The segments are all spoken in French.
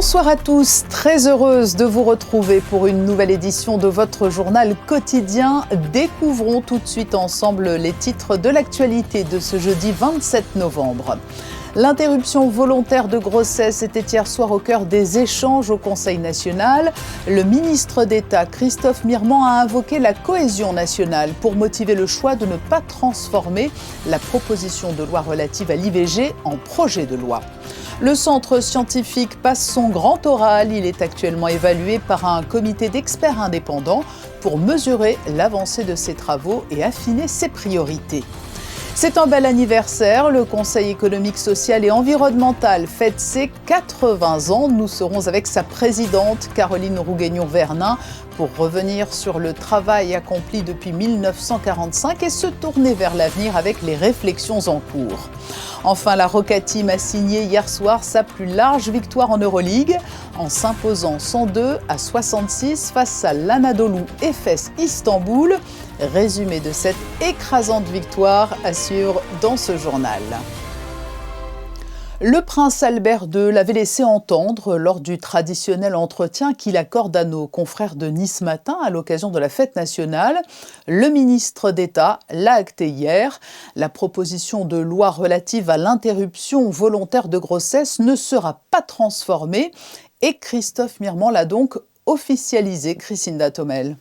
Bonsoir à tous, très heureuse de vous retrouver pour une nouvelle édition de votre journal quotidien. Découvrons tout de suite ensemble les titres de l'actualité de ce jeudi 27 novembre. L'interruption volontaire de grossesse était hier soir au cœur des échanges au Conseil national. Le ministre d'État, Christophe Mirement, a invoqué la cohésion nationale pour motiver le choix de ne pas transformer la proposition de loi relative à l'IVG en projet de loi. Le centre scientifique passe son grand oral. Il est actuellement évalué par un comité d'experts indépendants pour mesurer l'avancée de ses travaux et affiner ses priorités. C'est un bel anniversaire. Le Conseil économique, social et environnemental fête ses 80 ans. Nous serons avec sa présidente, Caroline Rouguignon-Vernin, pour revenir sur le travail accompli depuis 1945 et se tourner vers l'avenir avec les réflexions en cours. Enfin, la Roca Team a signé hier soir sa plus large victoire en Euroleague en s'imposant 102-66 face à l'Anadolu Efes Istanbul. Résumé de cette écrasante victoire assure dans ce journal. Le prince Albert II l'avait laissé entendre lors du traditionnel entretien qu'il accorde à nos confrères de Nice Matin à l'occasion de la fête nationale. Le ministre d'État l'a acté hier. La proposition de loi relative à l'interruption volontaire de grossesse ne sera pas transformée et Christophe Mirement l'a donc officialisé. Christine Datomel.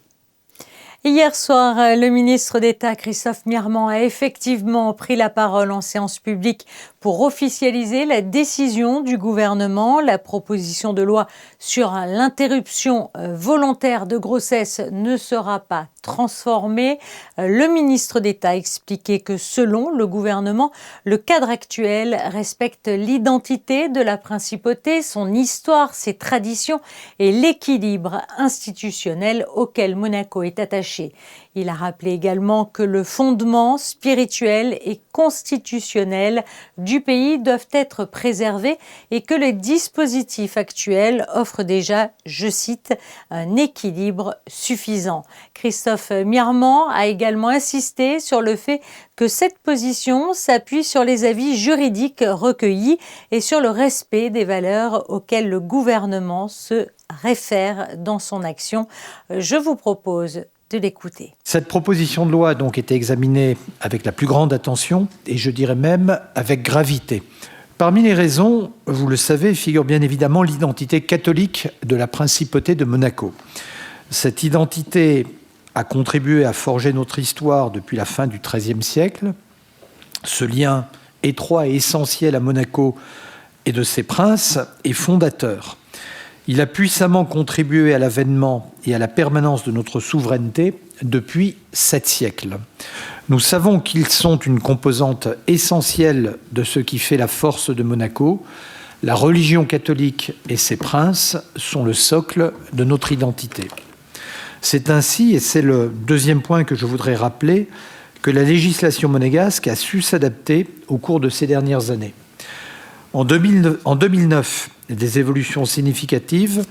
Hier soir, le ministre d'État Christophe Mirement a effectivement pris la parole en séance publique pour officialiser la décision du gouvernement. La proposition de loi sur l'interruption volontaire de grossesse ne sera pas transformée. Le ministre d'État a expliqué que selon le gouvernement, le cadre actuel respecte l'identité de la principauté, son histoire, ses traditions et l'équilibre institutionnel auquel Monaco est attaché. Il a rappelé également que le fondement spirituel et constitutionnel du pays doivent être préservés et que le dispositif actuel offre déjà, je cite, un équilibre suffisant. Christophe Mirement a également insisté sur le fait que cette position s'appuie sur les avis juridiques recueillis et sur le respect des valeurs auxquelles le gouvernement se réfère dans son action. Je vous propose de l'écouter. Cette proposition de loi a donc été examinée avec la plus grande attention et je dirais même avec gravité. Parmi les raisons, vous le savez, figure bien évidemment l'identité catholique de la principauté de Monaco. Cette identité a contribué à forger notre histoire depuis la fin du XIIIe siècle. Ce lien étroit et essentiel à Monaco et de ses princes est fondateur. Il a puissamment contribué à l'avènement et à la permanence de notre souveraineté depuis 7 siècles. Nous savons qu'ils sont une composante essentielle de ce qui fait la force de Monaco. La religion catholique et ses princes sont le socle de notre identité. C'est ainsi, et c'est le deuxième point que je voudrais rappeler, que la législation monégasque a su s'adapter au cours de ces dernières années. En 2009, des évolutions significatives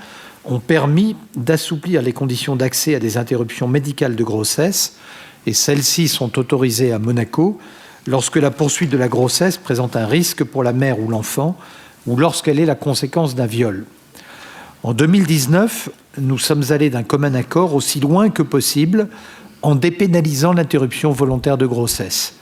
ont permis d'assouplir les conditions d'accès à des interruptions médicales de grossesse et celles-ci sont autorisées à Monaco lorsque la poursuite de la grossesse présente un risque pour la mère ou l'enfant ou lorsqu'elle est la conséquence d'un viol. En 2019, nous sommes allés d'un commun accord aussi loin que possible en dépénalisant l'interruption volontaire de grossesse.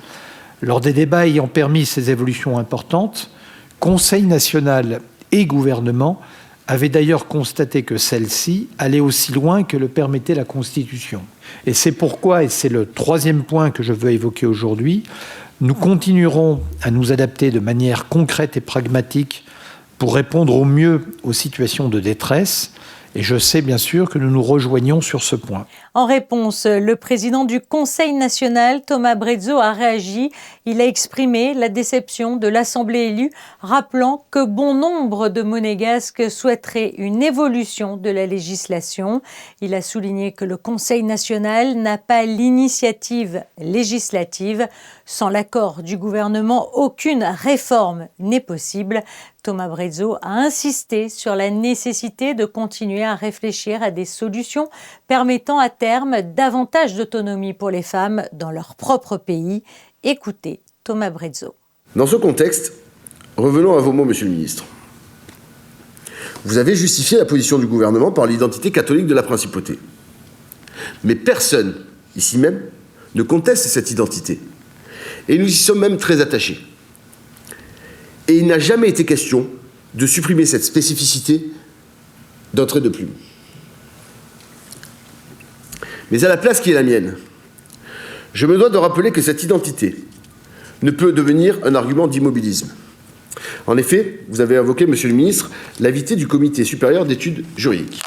Lors des débats ayant permis ces évolutions importantes, Conseil national et gouvernement avaient d'ailleurs constaté que celle-ci allait aussi loin que le permettait la Constitution. Et c'est pourquoi, et c'est le troisième point que je veux évoquer aujourd'hui, nous continuerons à nous adapter de manière concrète et pragmatique pour répondre au mieux aux situations de détresse. Et je sais bien sûr que nous nous rejoignons sur ce point. En réponse, le président du Conseil national, Thomas Brezzo, a réagi. Il a exprimé la déception de l'Assemblée élue, rappelant que bon nombre de Monégasques souhaiteraient une évolution de la législation. Il a souligné que le Conseil national n'a pas l'initiative législative. Sans l'accord du gouvernement, aucune réforme n'est possible. Thomas Brezzo a insisté sur la nécessité de continuer à réfléchir à des solutions permettant à terme davantage d'autonomie pour les femmes dans leur propre pays. Écoutez Thomas Brezzo. Dans ce contexte, revenons à vos mots, Monsieur le Ministre. Vous avez justifié la position du gouvernement par l'identité catholique de la principauté. Mais personne, ici même, ne conteste cette identité. Et nous y sommes même très attachés. Et il n'a jamais été question de supprimer cette spécificité d'un trait de plume. Mais à la place qui est la mienne, je me dois de rappeler que cette identité ne peut devenir un argument d'immobilisme. En effet, vous avez invoqué, Monsieur le Ministre, l'avis du Comité supérieur d'études juridiques.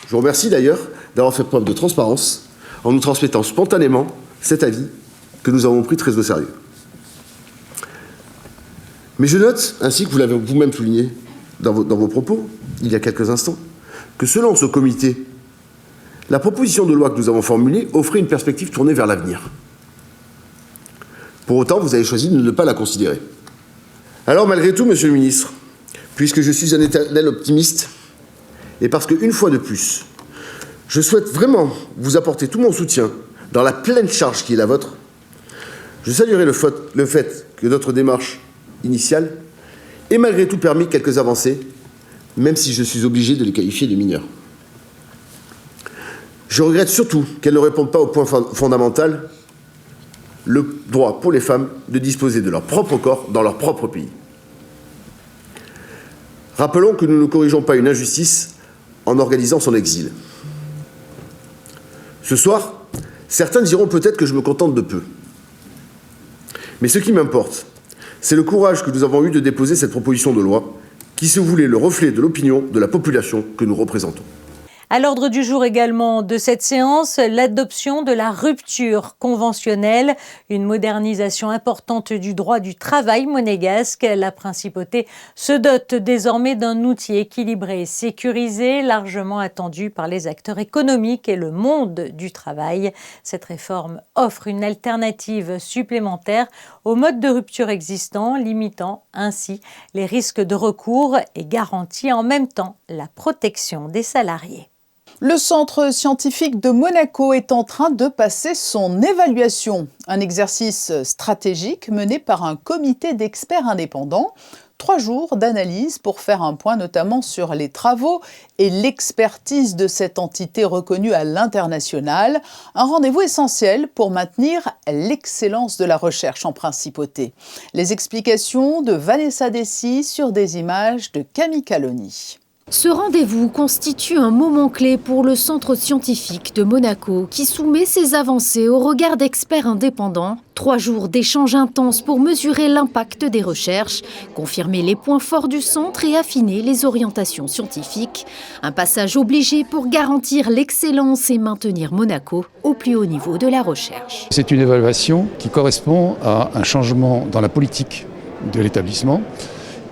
Je vous remercie d'ailleurs d'avoir fait preuve de transparence en nous transmettant spontanément cet avis que nous avons pris très au sérieux. Mais je note, ainsi que vous l'avez vous-même souligné dans vos propos, il y a quelques instants, que selon ce comité, la proposition de loi que nous avons formulée offrait une perspective tournée vers l'avenir. Pour autant, vous avez choisi de ne pas la considérer. Alors, malgré tout, Monsieur le Ministre, puisque je suis un éternel optimiste, et parce qu'une fois de plus, je souhaite vraiment vous apporter tout mon soutien dans la pleine charge qui est la vôtre, je saluerai le fait que notre démarche initiale ait malgré tout permis quelques avancées, même si je suis obligé de les qualifier de mineures. Je regrette surtout qu'elle ne réponde pas au point fondamental, le droit pour les femmes de disposer de leur propre corps dans leur propre pays. Rappelons que nous ne corrigeons pas une injustice en organisant son exil. Ce soir, certains diront peut-être que je me contente de peu. Mais ce qui m'importe, c'est le courage que nous avons eu de déposer cette proposition de loi qui se voulait le reflet de l'opinion de la population que nous représentons. À l'ordre du jour également de cette séance, l'adoption de la rupture conventionnelle, une modernisation importante du droit du travail monégasque. La principauté se dote désormais d'un outil équilibré et sécurisé, largement attendu par les acteurs économiques et le monde du travail. Cette réforme offre une alternative supplémentaire au mode de rupture existant, limitant ainsi les risques de recours et garantit en même temps la protection des salariés. Le centre scientifique de Monaco est en train de passer son évaluation. Un exercice stratégique mené par un comité d'experts indépendants. 3 jours d'analyse pour faire un point notamment sur les travaux et l'expertise de cette entité reconnue à l'international. Un rendez-vous essentiel pour maintenir l'excellence de la recherche en principauté. Les explications de Vanessa Dessy sur des images de Camille Caloni. Ce rendez-vous constitue un moment clé pour le centre scientifique de Monaco qui soumet ses avancées au regard d'experts indépendants. 3 jours d'échanges intenses pour mesurer l'impact des recherches, confirmer les points forts du centre et affiner les orientations scientifiques. Un passage obligé pour garantir l'excellence et maintenir Monaco au plus haut niveau de la recherche. C'est une évaluation qui correspond à un changement dans la politique de l'établissement.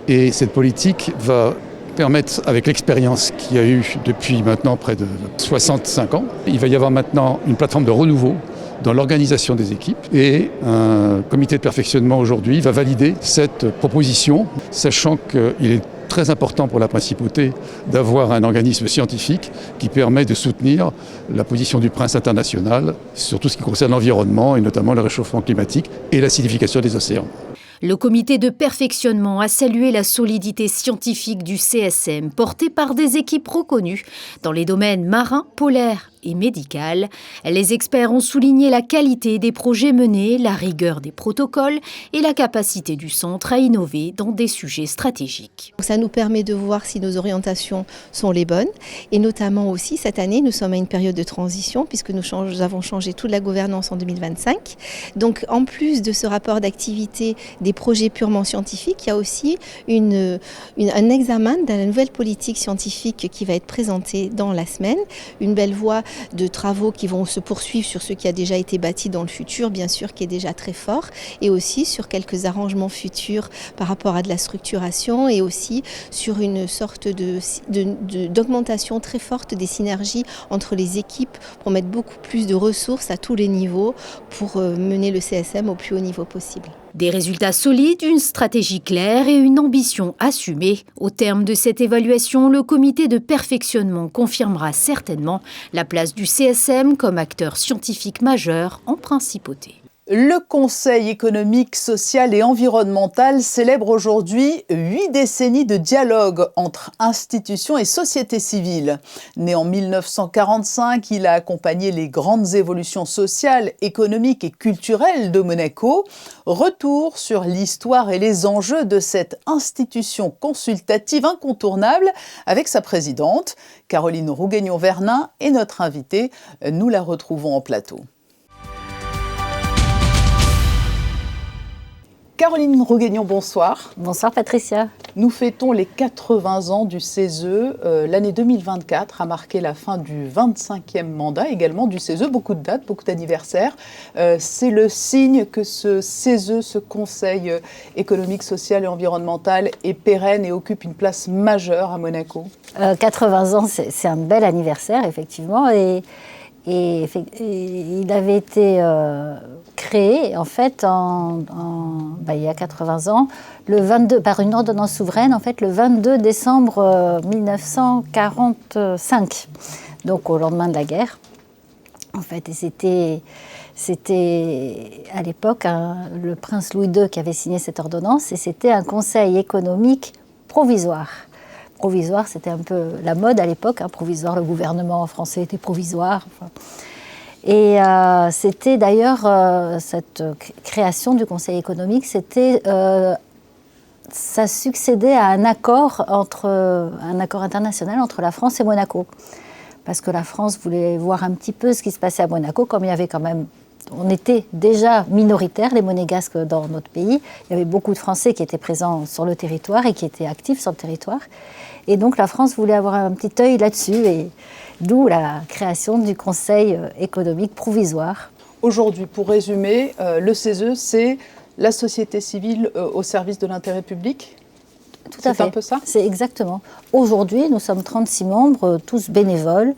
Et cette politique va permettre, avec l'expérience qu'il y a eu depuis maintenant près de 65 ans, il va y avoir maintenant une plateforme de renouveau dans l'organisation des équipes et un comité de perfectionnement aujourd'hui va valider cette proposition, sachant qu'il est très important pour la principauté d'avoir un organisme scientifique qui permet de soutenir la position du prince international sur tout ce qui concerne l'environnement et notamment le réchauffement climatique et l'acidification des océans. Le comité de perfectionnement a salué la solidité scientifique du CSM, portée par des équipes reconnues dans les domaines marins, polaires et médical. Les experts ont souligné la qualité des projets menés, la rigueur des protocoles et la capacité du centre à innover dans des sujets stratégiques. Ça nous permet de voir si nos orientations sont les bonnes et notamment aussi cette année nous sommes à une période de transition puisque nous avons changé toute la gouvernance en 2025. Donc en plus de ce rapport d'activité des projets purement scientifiques, il y a aussi un examen de la nouvelle politique scientifique qui va être présentée dans la semaine, une belle voie de travaux qui vont se poursuivre sur ce qui a déjà été bâti dans le futur, bien sûr, qui est déjà très fort, et aussi sur quelques arrangements futurs par rapport à de la structuration et aussi sur une sorte d'augmentation très forte des synergies entre les équipes pour mettre beaucoup plus de ressources à tous les niveaux pour mener le CSM au plus haut niveau possible. Des résultats solides, une stratégie claire et une ambition assumée. Au terme de cette évaluation, le comité de perfectionnement confirmera certainement la place du CSM comme acteur scientifique majeur en principauté. Le Conseil économique, social et environnemental célèbre aujourd'hui 8 décennies de dialogue entre institutions et société civile. Né en 1945, il a accompagné les grandes évolutions sociales, économiques et culturelles de Monaco. Retour sur l'histoire et les enjeux de cette institution consultative incontournable avec sa présidente, Caroline Rougueignon-Vernin, et notre invitée. Nous la retrouvons en plateau. Caroline Rougueignon, bonsoir. Bonsoir Patricia. Nous fêtons les 80 ans du CESE. L'année 2024 a marqué la fin du 25e mandat également du CESE. Beaucoup de dates, beaucoup d'anniversaires. C'est le signe que ce CESE, ce Conseil économique, social et environnemental, est pérenne et occupe une place majeure à Monaco. 80 ans, c'est un bel anniversaire, effectivement. Et il avait été créé, en fait, il y a 80 ans, par une ordonnance souveraine, en fait, le 22 décembre 1945, donc au lendemain de la guerre. En fait, et c'était à l'époque le prince Louis II qui avait signé cette ordonnance, et c'était un conseil économique provisoire. Provisoire, c'était un peu la mode à l'époque, provisoire, le gouvernement français était provisoire. Et c'était d'ailleurs, cette création du Conseil économique, ça succédait à un accord international entre la France et Monaco. Parce que la France voulait voir un petit peu ce qui se passait à Monaco, comme il y avait quand même... On était déjà minoritaires, les monégasques, dans notre pays. Il y avait beaucoup de Français qui étaient présents sur le territoire et qui étaient actifs sur le territoire. Et donc la France voulait avoir un petit œil là-dessus, et d'où la création du Conseil économique provisoire. Aujourd'hui, pour résumer, le CESE, c'est la société civile au service de l'intérêt public ? Tout à fait. C'est un peu ça ? C'est exactement. Aujourd'hui, nous sommes 36 membres, tous bénévoles,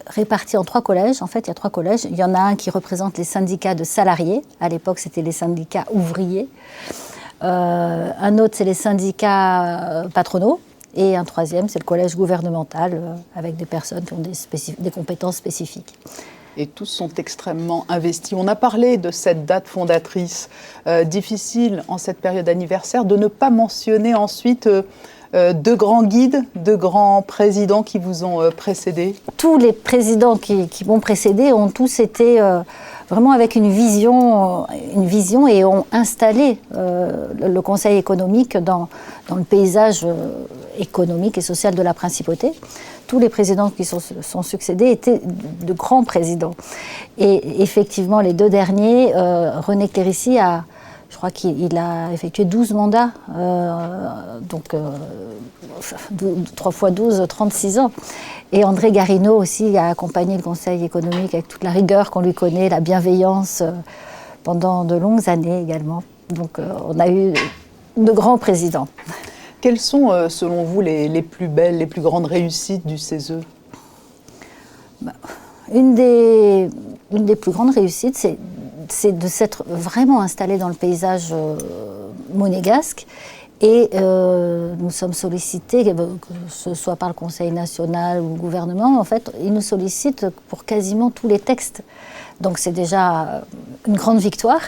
répartis en 3 collèges. En fait, il y a 3 collèges. Il y en a un qui représente les syndicats de salariés. À l'époque, c'était les syndicats ouvriers. Un autre, c'est les syndicats patronaux. Et un 3e, c'est le collège gouvernemental, avec des personnes qui ont des compétences spécifiques. Et tous sont extrêmement investis. On a parlé de cette date fondatrice. Difficile, en cette période anniversaire, de ne pas mentionner ensuite... 2 grands guides, 2 grands présidents qui vous ont précédé. Tous les présidents qui m'ont précédé ont tous été vraiment avec une vision et ont installé le Conseil économique dans le paysage économique et social de la principauté. Tous les présidents qui sont succédés étaient de grands présidents. Et effectivement, les 2 derniers, René Clérici je crois qu'il a effectué 12 mandats, donc 3 x 12, 36 ans. Et André Garino aussi a accompagné le Conseil économique avec toute la rigueur qu'on lui connaît, la bienveillance, pendant de longues années également. Donc on a eu de grands présidents. Quelles sont, selon vous, les plus belles, les plus grandes réussites du CESE ? Une des plus grandes réussites, c'est de s'être vraiment installé dans le paysage monégasque. Et nous sommes sollicités, que ce soit par le Conseil national ou le gouvernement, en fait, ils nous sollicitent pour quasiment tous les textes. Donc c'est déjà une grande victoire.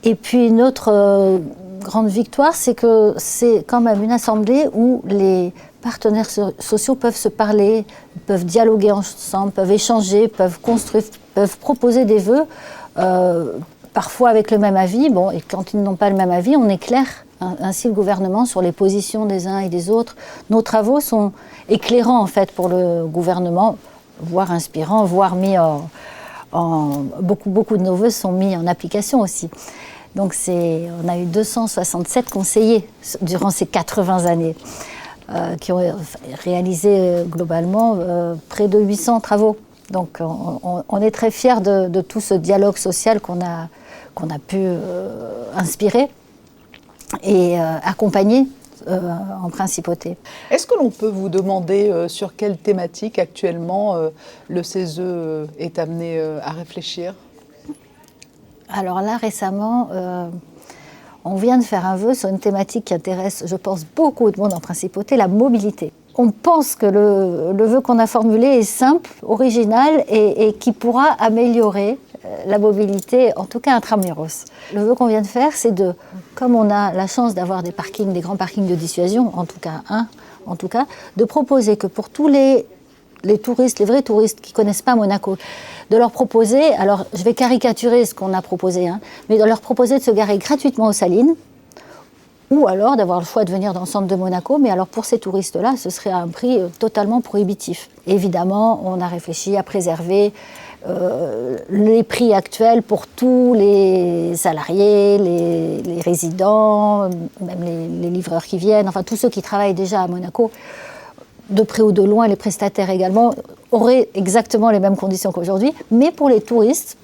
Et puis une autre grande victoire, c'est que c'est quand même une assemblée où les partenaires sociaux peuvent se parler, peuvent dialoguer ensemble, peuvent échanger, peuvent construire, peuvent proposer des vœux. Parfois avec le même avis, et quand ils n'ont pas le même avis, on éclaire ainsi le gouvernement sur les positions des uns et des autres. Nos travaux sont éclairants en fait pour le gouvernement, voire inspirants, voire mis beaucoup de nos vœux sont mis en application aussi. Donc on a eu 267 conseillers durant ces 80 années qui ont réalisé globalement près de 800 travaux. Donc on est très fiers de tout ce dialogue social qu'on a pu inspirer et accompagner en principauté. Est-ce que l'on peut vous demander sur quelle thématique actuellement le CESE est amené à réfléchir ? Alors là, récemment, on vient de faire un vœu sur une thématique qui intéresse, je pense, beaucoup de monde en principauté, la mobilité. On pense que le vœu qu'on a formulé est simple, original et qui pourra améliorer la mobilité, en tout cas intramuros. Le vœu qu'on vient de faire, c'est comme on a la chance d'avoir des grands parkings de dissuasion, en tout cas, de proposer que pour tous les touristes, les vrais touristes qui ne connaissent pas Monaco, de leur proposer, alors je vais caricaturer ce qu'on a proposé, mais de leur proposer de se garer gratuitement aux Salines, ou alors d'avoir le choix de venir dans le centre de Monaco, mais alors pour ces touristes-là, ce serait à un prix totalement prohibitif. Évidemment, on a réfléchi à préserver les prix actuels pour tous les salariés, les résidents, même les livreurs qui viennent, enfin tous ceux qui travaillent déjà à Monaco, de près ou de loin, les prestataires également, auraient exactement les mêmes conditions qu'aujourd'hui, mais pour les touristes,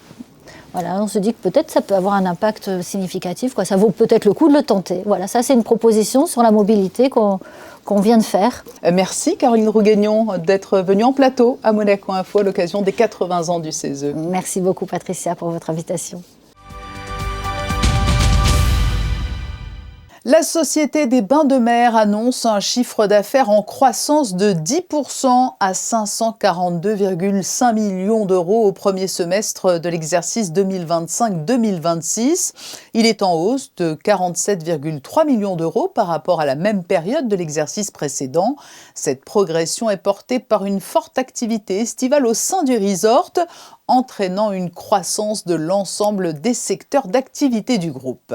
voilà, on se dit que peut-être ça peut avoir un impact significatif, ça vaut peut-être le coup de le tenter. Voilà, ça c'est une proposition sur la mobilité qu'on vient de faire. Merci Caroline Rouguignon d'être venue en plateau à Monaco Info à l'occasion des 80 ans du CESE. Merci beaucoup Patricia pour votre invitation. La Société des Bains de Mer annonce un chiffre d'affaires en croissance de 10% à 542,5 millions d'euros au premier semestre de l'exercice 2025-2026. Il est en hausse de 47,3 millions d'euros par rapport à la même période de l'exercice précédent. Cette progression est portée par une forte activité estivale au sein du resort, entraînant une croissance de l'ensemble des secteurs d'activité du groupe.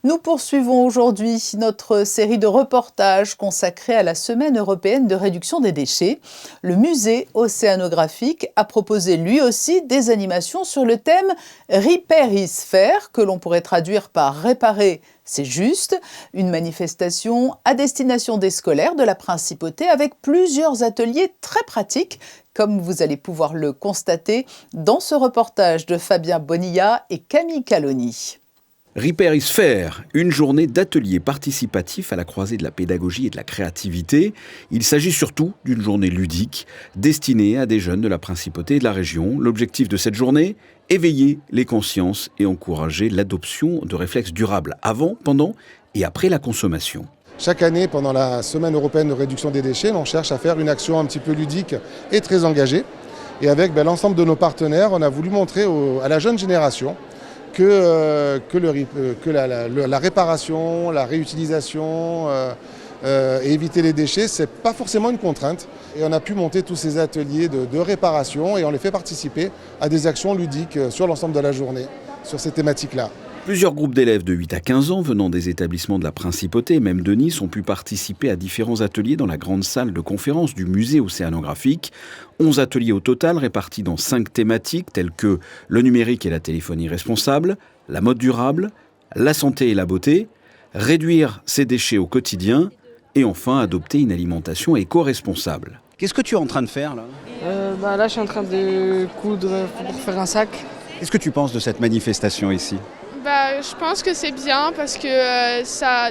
Nous poursuivons aujourd'hui notre série de reportages consacrés à la Semaine européenne de réduction des déchets. Le musée océanographique a proposé lui aussi des animations sur le thème « Repair is fair » que l'on pourrait traduire par « Réparer, c'est juste », une manifestation à destination des scolaires de la Principauté avec plusieurs ateliers très pratiques, comme vous allez pouvoir le constater dans ce reportage de Fabien Bonilla et Camille Caloni. Repair is fair, une journée d'ateliers participatifs à la croisée de la pédagogie et de la créativité. Il s'agit surtout d'une journée ludique, destinée à des jeunes de la Principauté et de la région. L'objectif de cette journée, éveiller les consciences et encourager l'adoption de réflexes durables avant, pendant et après la consommation. Chaque année, pendant la Semaine européenne de réduction des déchets, on cherche à faire une action un petit peu ludique et très engagée. Et avec l'ensemble de nos partenaires, on a voulu montrer à la jeune génération que la réparation, la réutilisation et éviter les déchets, ce n'est pas forcément une contrainte. Et on a pu monter tous ces ateliers de réparation et on les fait participer à des actions ludiques sur l'ensemble de la journée, sur ces thématiques-là. Plusieurs groupes d'élèves de 8 à 15 ans venant des établissements de la Principauté et même de Nice ont pu participer à différents ateliers dans la grande salle de conférence du musée océanographique. 11 ateliers au total répartis dans 5 thématiques telles que le numérique et la téléphonie responsable, la mode durable, la santé et la beauté, réduire ses déchets au quotidien et enfin adopter une alimentation éco-responsable. Qu'est-ce que tu es en train de faire là ? Là, je suis en train de coudre pour faire un sac. Qu'est-ce que tu penses de cette manifestation ici ? Je pense que c'est bien parce que ça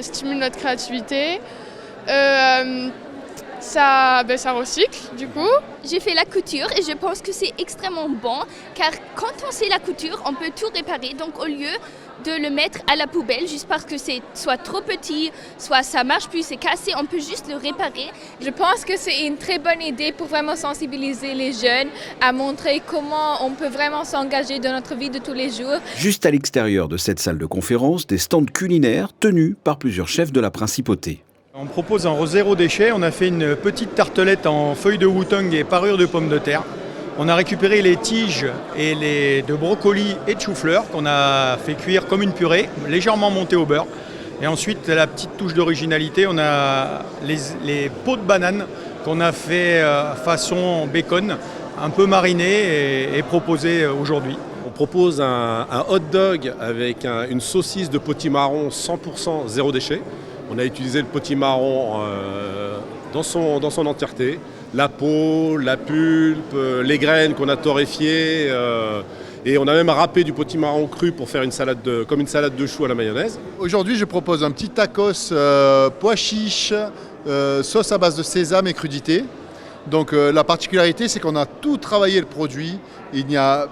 stimule notre créativité, ça recycle du coup. J'ai fait la couture et je pense que c'est extrêmement bon car quand on sait la couture, on peut tout réparer. Donc au lieu de le mettre à la poubelle juste parce que c'est soit trop petit, soit ça marche plus, c'est cassé, on peut juste le réparer. Je pense que c'est une très bonne idée pour vraiment sensibiliser les jeunes à montrer comment on peut vraiment s'engager dans notre vie de tous les jours. Juste à l'extérieur de cette salle de conférence, des stands culinaires tenus par plusieurs chefs de la Principauté. On propose un zéro déchet, on a fait une petite tartelette en feuilles de wutong et parure de pommes de terre. On a récupéré les tiges de brocolis et de chou-fleur qu'on a fait cuire comme une purée, légèrement montée au beurre. Et ensuite, la petite touche d'originalité, on a les peaux de banane qu'on a fait façon bacon, un peu mariné et proposé aujourd'hui. On propose un hot dog avec une saucisse de potimarron 100% zéro déchet. On a utilisé le potimarron dans son entièreté. La peau, la pulpe, les graines qu'on a torréfiées. Et on a même râpé du potimarron cru pour faire comme une salade de choux à la mayonnaise. Aujourd'hui, je propose un petit tacos pois chiches, sauce à base de sésame et crudité. Donc la particularité, c'est qu'on a tout travaillé le produit. Il n'y a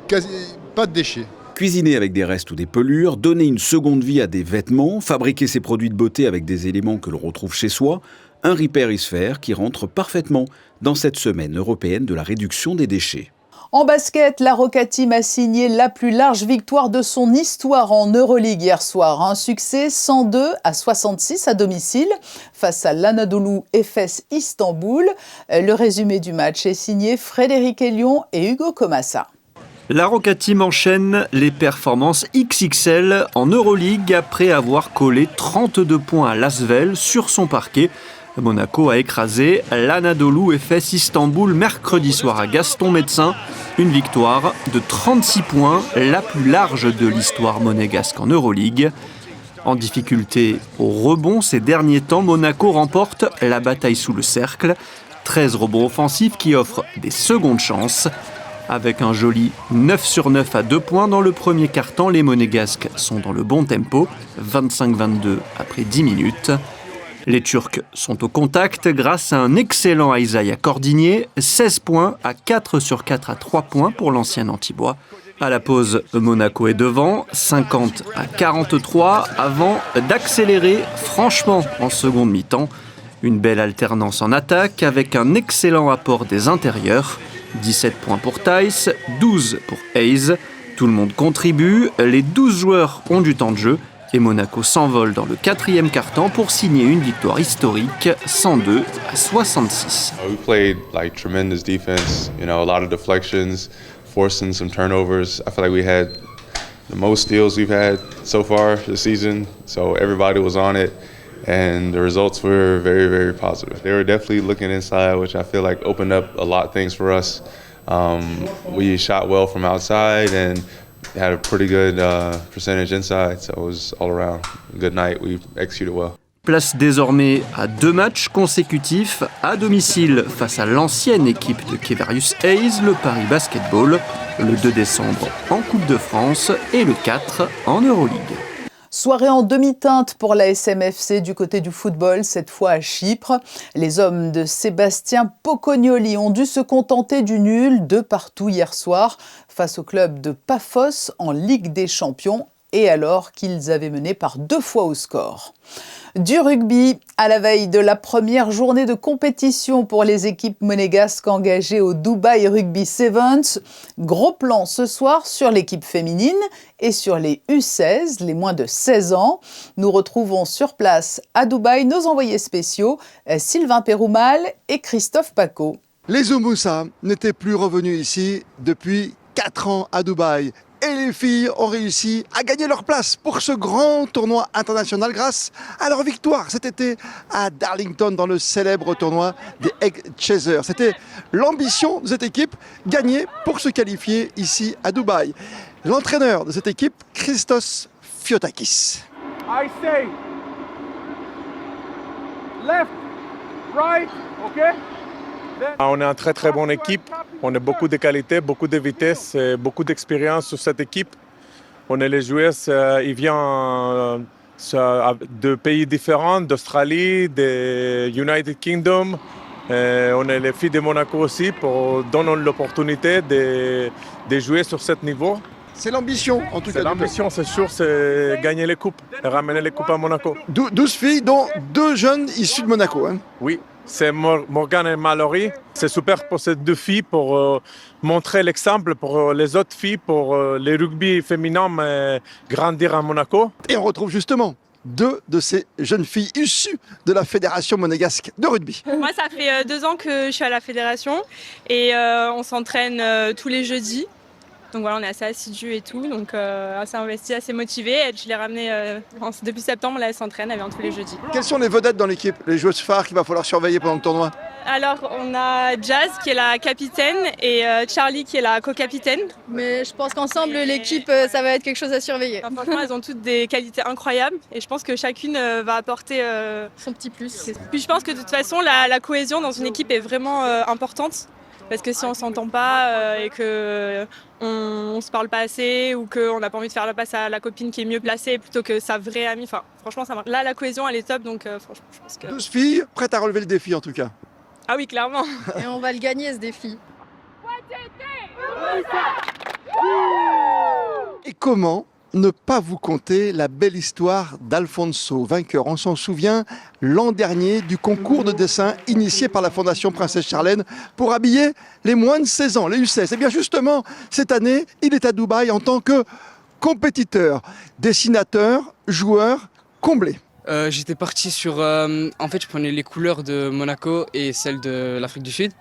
quasi pas de déchets. Cuisiner avec des restes ou des pelures, donner une seconde vie à des vêtements, fabriquer ses produits de beauté avec des éléments que l'on retrouve chez soi, un Repair is fair qui rentre parfaitement dans cette semaine européenne de la réduction des déchets. En basket, la Roca Team a signé la plus large victoire de son histoire en Euroleague hier soir. Un succès 102-66 à domicile face à l'Anadolu Efes Istanbul. Le résumé du match est signé Frédéric Elion et Hugo Comassa. La Roca Team enchaîne les performances XXL en Euroleague après avoir collé 32 points à l'Asvel sur son parquet. Monaco a écrasé l'Anadolu Efes Istanbul mercredi soir à Gaston Médecin. Une victoire de 36 points, la plus large de l'histoire monégasque en Euroleague. En difficulté au rebond ces derniers temps, Monaco remporte la bataille sous le cercle. 13 rebonds offensifs qui offrent des secondes chances. Avec un joli 9 sur 9 à 2 points dans le premier quart-temps, les Monégasques sont dans le bon tempo, 25-22 après 10 minutes. Les Turcs sont au contact grâce à un excellent Isaiah Cordinier, 16 points à 4 sur 4 à 3 points pour l'ancien Antibois. À la pause, Monaco est devant, 50-43, avant d'accélérer franchement en seconde mi-temps. Une belle alternance en attaque avec un excellent apport des intérieurs. 17 points pour Theis, 12 pour Hayes. Tout le monde contribue, les 12 joueurs ont du temps de jeu. Et Monaco s'envole dans le quatrième quart-temps pour signer une victoire historique, 102-66. We played like tremendous defense, a lot of deflections, forcing some turnovers. I feel like we had the most steals we've had so far this season, so everybody was on it, and the results were very, very positive. They were definitely looking inside, which I feel like opened up a lot of things for us. We shot well from outside and had a pretty good percentage inside, so it was all around a good night. We executed well. Place désormais à 2 matchs consécutifs à domicile face à l'ancienne équipe de Kevarius Hayes, le Paris Basketball, le 2 décembre en Coupe de France et le 4 en Euroleague. Soirée en demi-teinte pour la SMFC du côté du football, cette fois à Chypre. Les hommes de Sébastien Pocognoli ont dû se contenter du nul de partout hier soir face au club de Paphos en Ligue des Champions, et alors qu'ils avaient mené par 2 fois au score. Du rugby, à la veille de la première journée de compétition pour les équipes monégasques engagées au Dubai Rugby Sevens. Gros plan ce soir sur l'équipe féminine et sur les U16, les moins de 16 ans. Nous retrouvons sur place à Dubaï nos envoyés spéciaux, Sylvain Péroumal et Christophe Paco. Les Oumoussa n'étaient plus revenus ici depuis 4 ans à Dubaï. Et les filles ont réussi à gagner leur place pour ce grand tournoi international grâce à leur victoire cet été à Darlington dans le célèbre tournoi des Egg Chasers. C'était l'ambition de cette équipe, gagner pour se qualifier ici à Dubaï. L'entraîneur de cette équipe, Christos Fiotakis. I say left, right, okay? On est une très très bonne équipe, on a beaucoup de qualité, beaucoup de vitesse, beaucoup d'expérience sur cette équipe. On est les joueurs, ils viennent de pays différents, d'Australie, de United Kingdom. On est les filles de Monaco aussi pour donner l'opportunité de jouer sur ce niveau. C'est l'ambition en tout cas. L'ambition, c'est sûr, c'est gagner les coupes et ramener les coupes à Monaco. 12 filles, dont 2 jeunes issus de Monaco. Hein. Oui. C'est Morgane et Mallory. C'est super pour ces 2 filles pour montrer l'exemple pour les autres filles, pour les rugby féminins grandir à Monaco. Et on retrouve justement 2 de ces jeunes filles issues de la Fédération monégasque de rugby. Moi, ça fait 2 ans que je suis à la fédération et on s'entraîne tous les jeudis. Donc voilà, on est assez assidus et tout, donc assez investi, assez motivé. Et je l'ai ramenée depuis septembre, là elle s'entraîne, elle vient tous les jeudis. Quelles sont les vedettes dans l'équipe, les joueuses phares qu'il va falloir surveiller pendant le tournoi? Alors on a Jazz qui est la capitaine et Charlie qui est la co-capitaine. Mais je pense qu'ensemble l'équipe ça va être quelque chose à surveiller. Enfin, franchement elles ont toutes des qualités incroyables et je pense que chacune va apporter son petit plus. Puis je pense que de toute façon la cohésion dans une équipe est vraiment importante. Parce que si on s'entend pas et que on se parle pas assez ou qu'on n'a pas envie de faire la passe à la copine qui est mieux placée plutôt que sa vraie amie, enfin franchement ça marche. Là la cohésion elle est top donc franchement je pense que... 12 filles prêtes à relever le défi en tout cas. Ah oui clairement. Et on va le gagner ce défi. Et comment ne pas vous conter la belle histoire d'Alfonso, vainqueur, on s'en souvient, l'an dernier du concours de dessin initié par la Fondation Princesse Charlène pour habiller les moins de 16 ans, les U16. Et bien justement, cette année, il est à Dubaï en tant que compétiteur, dessinateur, joueur comblé. J'étais parti sur... en fait, je prenais les couleurs de Monaco et celles de l'Afrique du Sud.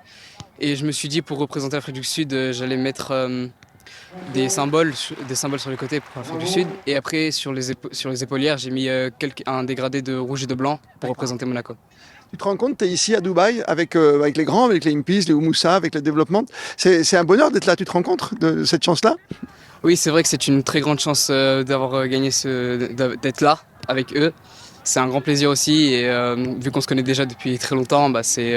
Et je me suis dit, pour représenter l'Afrique du Sud, j'allais mettre des symboles sur les côtés pour l'Afrique du Sud. Et après, sur les épaulières, j'ai mis un dégradé de rouge et de blanc pour représenter Monaco. Tu te rends compte, tu es ici à Dubaï avec les grands, avec les Impis, les Oumoussa, avec le développement. C'est un bonheur d'être là, tu te rends compte de cette chance-là? Oui, c'est vrai que c'est une très grande chance d'avoir gagné d'être là avec eux. C'est un grand plaisir aussi et vu qu'on se connaît déjà depuis très longtemps, c'est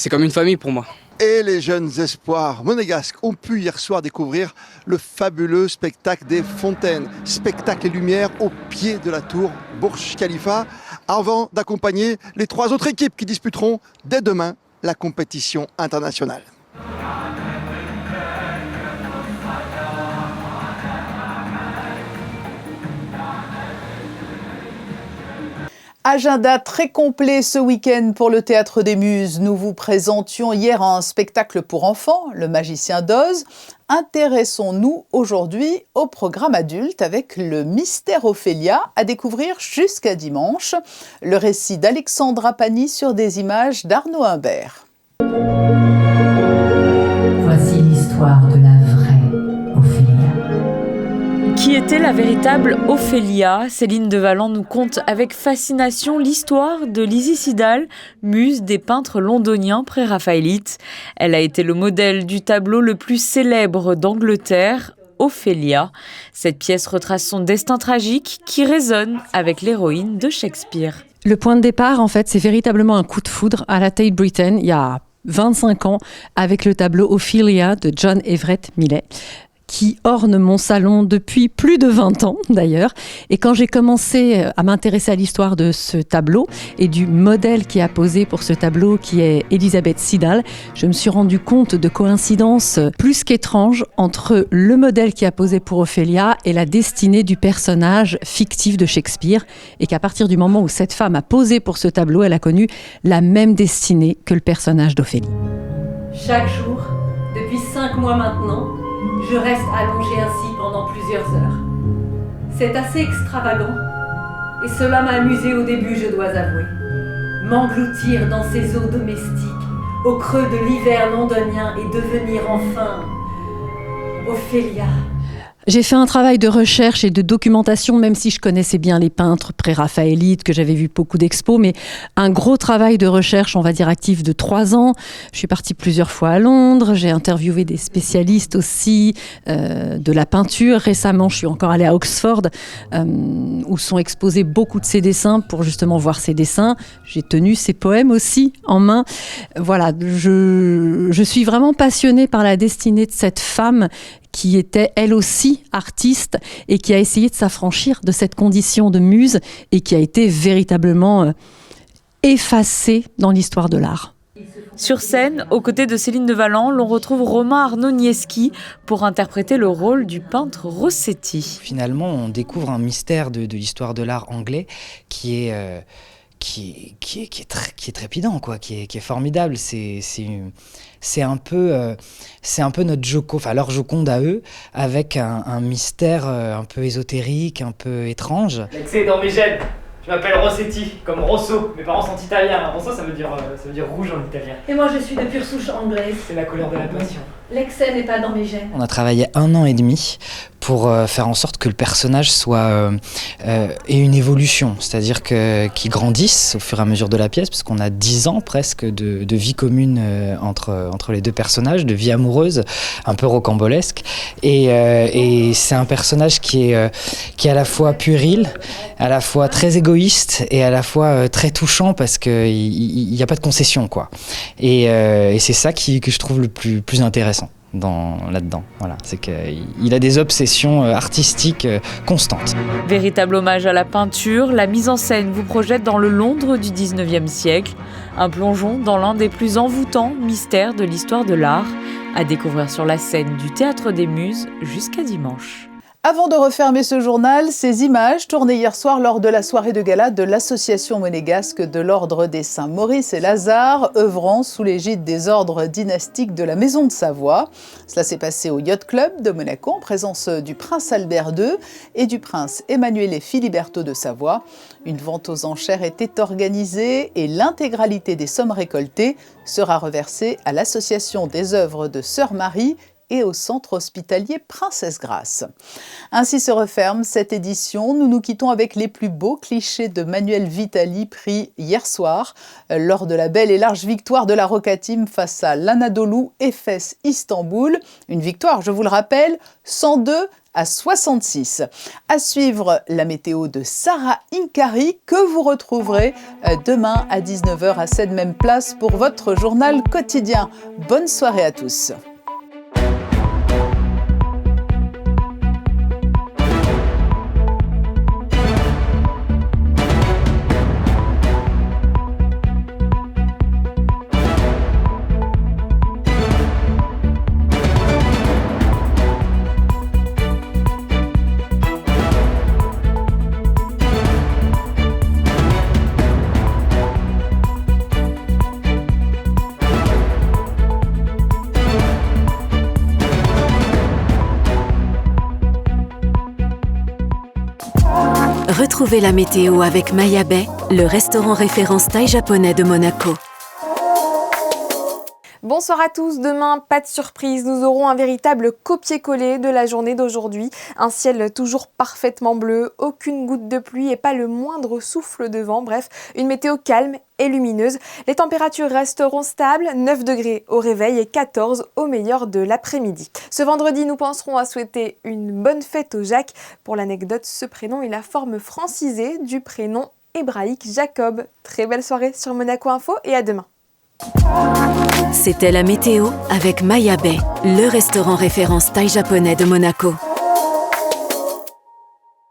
comme une famille pour moi. Et les jeunes espoirs monégasques ont pu hier soir découvrir le fabuleux spectacle des fontaines. Spectacle et lumière au pied de la tour Burj Khalifa, avant d'accompagner les 3 autres équipes qui disputeront dès demain la compétition internationale. Agenda très complet ce week-end pour le Théâtre des Muses. Nous vous présentions hier un spectacle pour enfants, Le Magicien d'Oz. Intéressons-nous aujourd'hui au programme adulte avec le Mystère Ophélia à découvrir jusqu'à dimanche. Le récit d'Alexandra Pani sur des images d'Arnaud Humbert. Voici l'histoire de la vraie Ophélia. Qui était la véritable Ophélia? Céline de Valent nous conte avec fascination l'histoire de Lizzie Sidal, muse des peintres londoniens pré-raphaélites. Elle a été le modèle du tableau le plus célèbre d'Angleterre, Ophélia. Cette pièce retrace son destin tragique qui résonne avec l'héroïne de Shakespeare. Le point de départ, en fait, c'est véritablement un coup de foudre à la Tate Britain, il y a 25 ans, avec le tableau Ophélia de John Everett Millais, qui orne mon salon depuis plus de 20 ans d'ailleurs. Et quand j'ai commencé à m'intéresser à l'histoire de ce tableau et du modèle qui a posé pour ce tableau qui est Elizabeth Sidal, je me suis rendu compte de coïncidences plus qu'étranges entre le modèle qui a posé pour Ophélia et la destinée du personnage fictif de Shakespeare, et qu'à partir du moment où cette femme a posé pour ce tableau, elle a connu la même destinée que le personnage d'Ophélie. Chaque jour, depuis 5 mois maintenant, je reste allongée ainsi pendant plusieurs heures. C'est assez extravagant, et cela m'a amusée au début, je dois avouer. M'engloutir dans ces eaux domestiques, au creux de l'hiver londonien, et devenir enfin Ophélia. J'ai fait un travail de recherche et de documentation, même si je connaissais bien les peintres pré-raphaélites, que j'avais vu beaucoup d'expos, mais un gros travail de recherche, on va dire actif, de 3 ans. Je suis partie plusieurs fois à Londres, j'ai interviewé des spécialistes aussi de la peinture. Récemment, je suis encore allée à Oxford, où sont exposés beaucoup de ses dessins pour justement voir ses dessins. J'ai tenu ses poèmes aussi en main. Voilà, je suis vraiment passionnée par la destinée de cette femme qui était elle aussi artiste et qui a essayé de s'affranchir de cette condition de muse et qui a été véritablement effacée dans l'histoire de l'art. Sur scène, aux côtés de Céline de Valent, l'on retrouve Romain Arnaud-Nieschi pour interpréter le rôle du peintre Rossetti. Finalement, on découvre un mystère de l'histoire de l'art anglais qui est trépidant, quoi, qui est formidable. C'est un peu notre Joconde, enfin leur Joconde à eux, avec un mystère un peu ésotérique, un peu étrange. L'excès dans mes gènes. Je m'appelle Rossetti, comme Rosso. Mes parents sont italiens. Rosso, ça veut dire rouge en italien. Et moi, je suis de pure souche anglaise. C'est la couleur de la passion. L'excès n'est pas dans mes gènes. On a travaillé 1 an et demi pour faire en sorte que le personnage ait une évolution, c'est-à-dire qu'il grandisse au fur et à mesure de la pièce, parce qu'on a 10 ans presque de vie commune entre les deux personnages, de vie amoureuse, un peu rocambolesque. Et c'est un personnage qui est à la fois puéril, à la fois très égoïste et à la fois très touchant, parce qu'il n'y a pas de concession, quoi. Et c'est ça que je trouve le plus intéressant là-dedans. Voilà, c'est qu'il a des obsessions artistiques constantes. Véritable hommage à la peinture, la mise en scène vous projette dans le Londres du 19e siècle. Un plongeon dans l'un des plus envoûtants mystères de l'histoire de l'art, à découvrir sur la scène du Théâtre des Muses jusqu'à dimanche. Avant de refermer ce journal, ces images tournées hier soir lors de la soirée de gala de l'association monégasque de l'ordre des Saint-Maurice et Lazare, œuvrant sous l'égide des ordres dynastiques de la Maison de Savoie. Cela s'est passé au Yacht Club de Monaco en présence du prince Albert II et du prince Emmanuele Filiberto de Savoie. Une vente aux enchères était organisée et l'intégralité des sommes récoltées sera reversée à l'association des œuvres de Sœur Marie et au centre hospitalier Princesse Grace. Ainsi se referme cette édition. Nous nous quittons avec les plus beaux clichés de Manuel Vitali pris hier soir lors de la belle et large victoire de la Roca Team face à l'Anadolu Efes Istanbul. Une victoire, je vous le rappelle, 102-66. À suivre la météo de Sarah Inkari que vous retrouverez demain à 19h à cette même place pour votre journal quotidien. Bonne soirée à tous. Retrouvez la météo avec Maya Bay, le restaurant référence thaï japonais de Monaco. Bonsoir à tous, demain, pas de surprise, nous aurons un véritable copier-coller de la journée d'aujourd'hui. Un ciel toujours parfaitement bleu, aucune goutte de pluie et pas le moindre souffle de vent, bref, une météo calme et lumineuse. Les températures resteront stables, 9 degrés au réveil et 14 au meilleur de l'après-midi. Ce vendredi, nous penserons à souhaiter une bonne fête au Jacques. Pour l'anecdote, ce prénom est la forme francisée du prénom hébraïque Jacob. Très belle soirée sur Monaco Info et à demain. C'était la météo avec Maya Bay, le restaurant référence thaï japonais de Monaco.